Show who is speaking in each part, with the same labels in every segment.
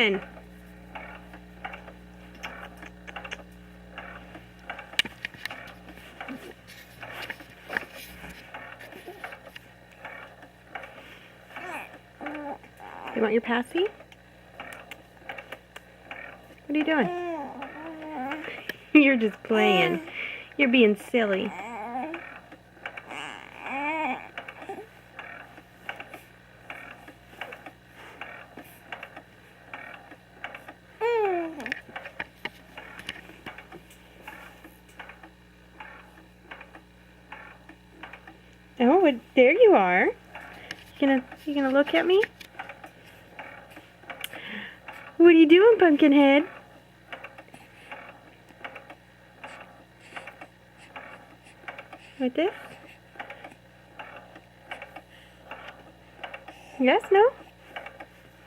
Speaker 1: doing? You want your passy? What are you doing? You're just playing. You're being silly. Oh, there you are. You gonna look at me? What are you doing, Pumpkinhead? Like this? Yes? No?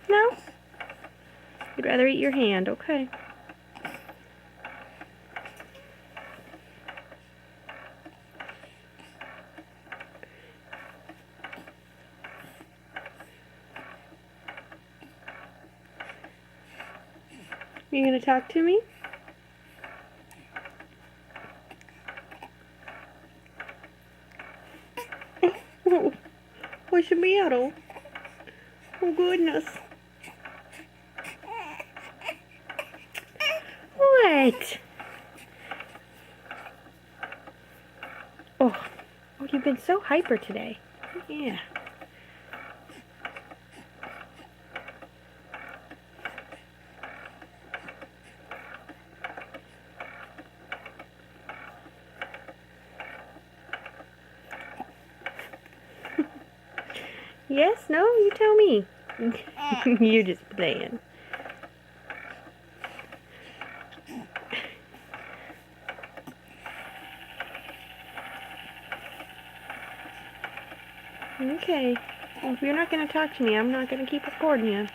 Speaker 1: No? You'd rather eat your hand. Okay. You gonna talk to me? Oh, what's the matter? Oh goodness. What? Oh, you've been so hyper today. Yeah. Yes? No? You tell me. You're just playing. Okay. Well, if you're not going to talk to me, I'm not going to keep recording you.